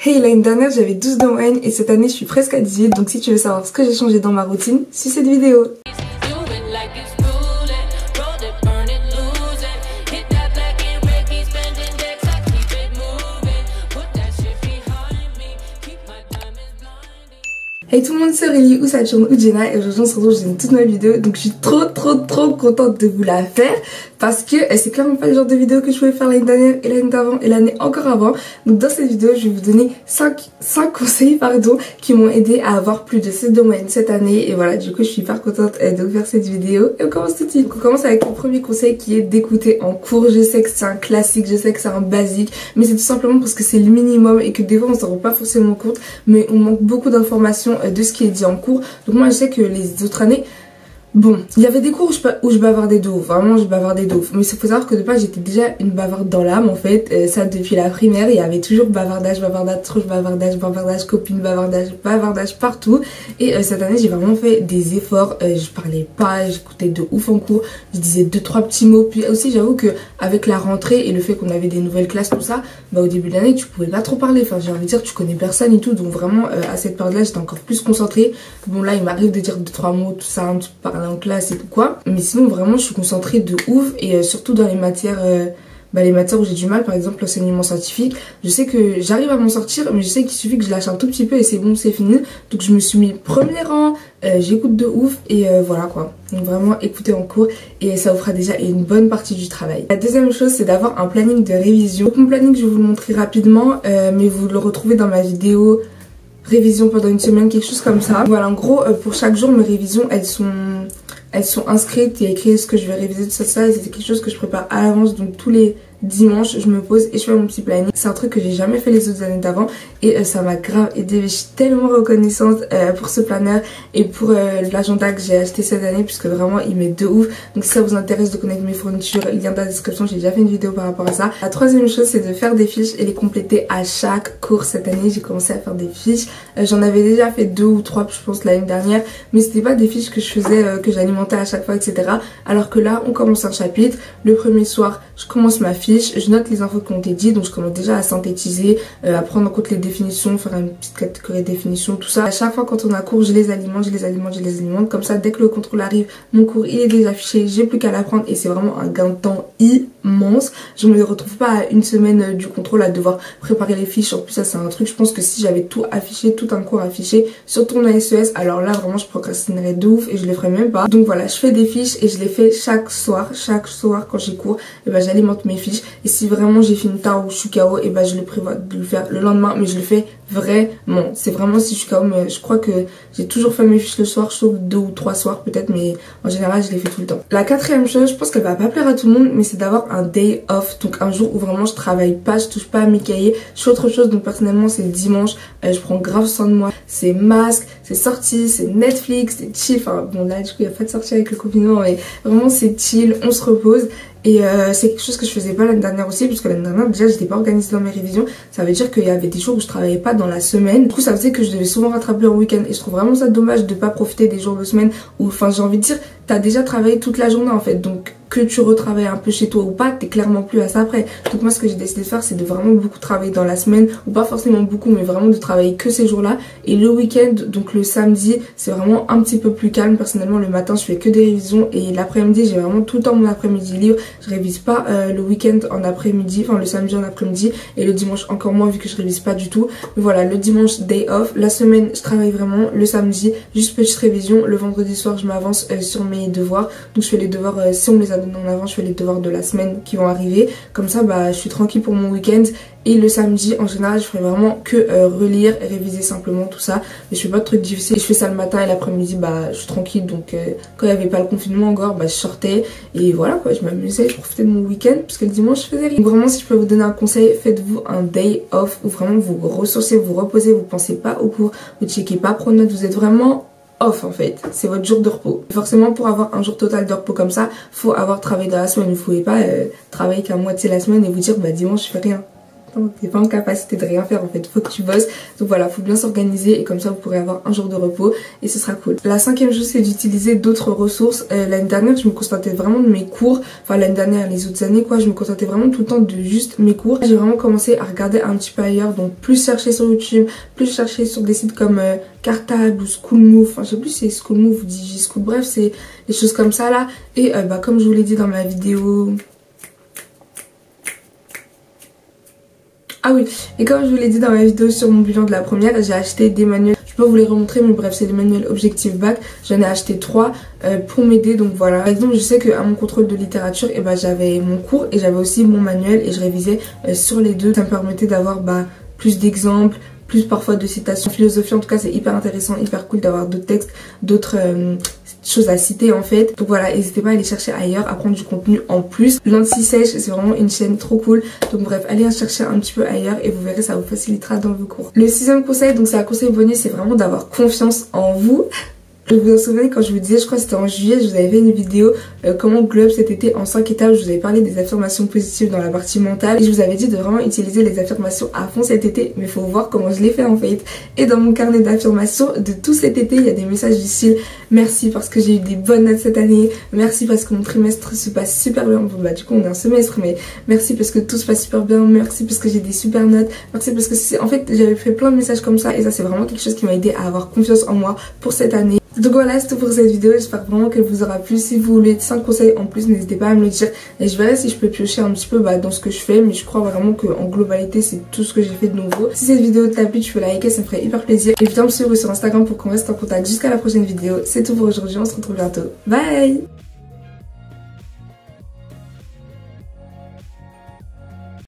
Hey, l'année dernière j'avais 12 de moyenne et cette année je suis presque à 18, donc si tu veux savoir ce que j'ai changé dans ma routine, suis cette vidéo. Hey tout le monde, c'est Aurélie ou Saturne ou Jenna et aujourd'hui on se retrouve dans une toute nouvelle vidéo. Donc je suis trop contente de vous la faire parce que c'est clairement pas le genre de vidéo que je pouvais faire l'année dernière et l'année d'avant et l'année encore avant. Donc dans cette vidéo je vais vous donner 5 conseils qui m'ont aidé à avoir plus de 7 de moyenne cette année. Et voilà, du coup je suis hyper contente de vous faire cette vidéo et on commence tout de suite. On commence avec le premier conseil qui est d'écouter en cours. Je sais que c'est un classique, je sais que c'est un basique, mais c'est tout simplement parce que c'est le minimum et que des fois on s'en rend pas forcément compte, mais on manque beaucoup d'informations de ce qui est dit en cours. Donc moi je sais que les autres années, bon, il y avait des cours où je bavardais de ouf, vraiment je bavardais de ouf. Mais il faut savoir que de base j'étais déjà une bavarde dans l'âme en fait, ça depuis la primaire, il y avait toujours bavardage, trop bavardage, copine, bavardage partout. Et cette année j'ai vraiment fait des efforts, je parlais pas, j'écoutais de ouf en cours, je disais 2-3 petits mots. Puis aussi j'avoue que avec la rentrée et le fait qu'on avait des nouvelles classes, tout ça, bah au début de l'année tu pouvais pas trop parler, enfin j'ai envie de dire tu connais personne et tout, donc vraiment à cette période là j'étais encore plus concentrée. Bon là il m'arrive de dire 2-3 mots, tout ça, un petit peu parler en classe et tout quoi, mais sinon vraiment je suis concentrée de ouf. Et surtout dans les matières où j'ai du mal, par exemple l'enseignement scientifique, je sais que j'arrive à m'en sortir, mais je sais qu'il suffit que je lâche un tout petit peu et c'est bon, c'est fini. Donc je me suis mis premier rang, j'écoute de ouf et voilà quoi. Donc vraiment écoutez en cours et ça vous fera déjà une bonne partie du travail. La deuxième chose c'est d'avoir un planning de révision. Donc mon planning je vais vous le montrer rapidement, mais vous le retrouvez dans ma vidéo révision pendant une semaine, quelque chose comme ça. Voilà, en gros pour chaque jour mes révisions elles sont inscrites, il y a écrit ce que je vais réviser de ça et c'est quelque chose que je prépare à l'avance. Donc tous les dimanches je me pose et je fais mon petit planning. C'est un truc que j'ai jamais fait les autres années d'avant et ça m'a grave aidé. Je suis tellement reconnaissante pour ce planeur et pour l'agenda que j'ai acheté cette année, puisque vraiment il m'aide de ouf. Donc si ça vous intéresse de connaître mes fournitures, lien dans la description, j'ai déjà fait une vidéo par rapport à ça. La troisième chose c'est de faire des fiches et les compléter à chaque cours. Cette année j'ai commencé à faire des fiches, j'en avais déjà fait 2 ou 3 je pense l'année dernière, mais c'était pas des fiches que je faisais, que j'alimentais à chaque fois etc. Alors que là on commence un chapitre, le premier soir je commence ma fiche, je note les infos qui ont été dites, donc je commence déjà à synthétiser, à prendre en compte les définitions, faire une petite catégorie de définition, tout ça. À chaque fois quand on a cours, je les alimente, comme ça dès que le contrôle arrive, mon cours il est déjà affiché, j'ai plus qu'à l'apprendre et c'est vraiment un gain de temps immense. Je me retrouve pas à une semaine du contrôle à devoir préparer les fiches. En plus ça c'est un truc, je pense que si j'avais tout affiché, tout un cours affiché, surtout en SES, alors là vraiment je procrastinerais de ouf et je les ferais même pas. Donc voilà, je fais des fiches et je les fais chaque soir quand j'ai cours, et ben j'alimente mes fiches. Et si vraiment j'ai fini tard ou je suis KO, et ben je le prévois de le faire le lendemain, mais je le fais vraiment. C'est vraiment si je suis KO, mais je crois que j'ai toujours fait mes fiches le soir, sauf 2 ou 3 soirs peut-être, mais en général je les fais tout le temps. La quatrième chose, je pense qu'elle va pas plaire à tout le monde, mais c'est d'avoir un day off, donc un jour où vraiment je travaille pas, je touche pas à mes cahiers, je fais autre chose. Donc personnellement c'est le dimanche, je prends grave soin de moi, c'est masque, c'est sortie, c'est Netflix, c'est chill. Enfin bon là du coup il y a pas de sortie avec le confinement, mais vraiment c'est chill, on se repose. Et c'est quelque chose que je faisais pas l'année dernière aussi, parce que l'année dernière déjà j'étais pas organisée dans mes révisions. Ça veut dire qu'il y avait des jours où je travaillais pas dans la semaine, du coup ça faisait que je devais souvent rattraper en week-end. Et je trouve vraiment ça dommage de pas profiter des jours de semaine où, enfin j'ai envie de dire, t'as déjà travaillé toute la journée en fait, donc que tu retravailles un peu chez toi ou pas, t'es clairement plus à ça après. Donc moi ce que j'ai décidé de faire c'est de vraiment beaucoup travailler dans la semaine, ou pas forcément beaucoup, mais vraiment de travailler que ces jours là. Et le week-end, donc le samedi, c'est vraiment un petit peu plus calme. Personnellement le matin je fais que des révisions et l'après-midi j'ai vraiment tout le temps mon après-midi libre. Je révise pas le week-end en après-midi, enfin le samedi en après-midi, et le dimanche encore moins vu que je révise pas du tout. Mais voilà, le dimanche day off, la semaine je travaille vraiment, le samedi juste petite révision, le vendredi soir je m'avance sur mes devoirs. Donc je fais les devoirs, si on me les a donnés en avant, je fais les devoirs de la semaine qui vont arriver, comme ça bah je suis tranquille pour mon week-end. Et le samedi en général je ferai vraiment que relire, réviser simplement tout ça, mais je fais pas de trucs difficiles. Je fais ça le matin et l'après-midi bah je suis tranquille. Donc quand il y avait pas le confinement encore, bah je sortais et voilà quoi, je m'amusais, je profitais de mon week-end parce que le dimanche je faisais rien. Donc vraiment si je peux vous donner un conseil, faites-vous un day off où vraiment vous ressourcez, vous reposez, vous pensez pas au cours, vous checkez pas pro notes, vous êtes vraiment off en fait, c'est votre jour de repos. Forcément pour avoir un jour total de repos comme ça, faut avoir travaillé dans la semaine. Vous pouvez pas travailler qu'à moitié la semaine et vous dire bah dimanche je fais rien. t'es pas en capacité de rien faire en fait, faut que tu bosses. Donc voilà, faut bien s'organiser et comme ça vous pourrez avoir un jour de repos et ce sera cool. La 5e chose, c'est d'utiliser d'autres ressources. L'année dernière, je me contentais vraiment de mes cours, enfin l'année dernière, les autres années quoi, je me contentais vraiment tout le temps de juste mes cours. J'ai vraiment commencé à regarder un petit peu ailleurs, donc plus chercher sur YouTube, plus chercher sur des sites comme Cartable ou Schoolmove, enfin je sais plus si c'est Schoolmove ou DigiSchool, bref c'est des choses comme ça là. Et comme je vous l'ai dit dans ma vidéo... Ah oui, et comme je vous l'ai dit dans ma vidéo sur mon bilan de la première, j'ai acheté des manuels. Je peux vous les remontrer, mais bref, c'est les manuels Objectif Bac. J'en ai acheté 3 pour m'aider, donc voilà. Par exemple, je sais qu'à mon contrôle de littérature, j'avais mon cours et j'avais aussi mon manuel et je révisais sur les deux. Ça me permettait d'avoir plus d'exemples, plus parfois de citations. Philosophie, en tout cas, c'est hyper intéressant, hyper cool d'avoir d'autres textes, d'autres choses à citer en fait. Donc voilà, n'hésitez pas à aller chercher ailleurs, à prendre du contenu en plus. L'Anti-Sèche, c'est vraiment une chaîne trop cool. Donc bref, allez en chercher un petit peu ailleurs et vous verrez, ça vous facilitera dans vos cours. Le 6e conseil, donc c'est un conseil bonus, c'est vraiment d'avoir confiance en vous. Je vous en souvenez quand je vous disais, je crois que c'était en juillet, je vous avais fait une vidéo comment glow up cet été en 5 étapes. Je vous avais parlé des affirmations positives dans la partie mentale et je vous avais dit de vraiment utiliser les affirmations à fond cet été, mais il faut voir comment je l'ai fait en fait. Et dans mon carnet d'affirmations de tout cet été, il y a des messages du style merci parce que j'ai eu des bonnes notes cette année, merci parce que mon trimestre se passe super bien, bon du coup on est un semestre, mais merci parce que tout se passe super bien, merci parce que j'ai des super notes, merci parce que en fait j'avais fait plein de messages comme ça et ça c'est vraiment quelque chose qui m'a aidé à avoir confiance en moi pour cette année. Donc voilà, c'est tout pour cette vidéo, j'espère vraiment qu'elle vous aura plu. Si vous voulez 5 conseils en plus, n'hésitez pas à me le dire et je verrai si je peux piocher un petit peu dans ce que je fais, mais je crois vraiment qu'en globalité c'est tout ce que j'ai fait de nouveau. Si cette vidéo t'a plu, tu peux liker, ça me ferait hyper plaisir et viens me suivre sur Instagram pour qu'on reste en contact jusqu'à la prochaine vidéo. C'est tout pour aujourd'hui, on se retrouve bientôt, bye.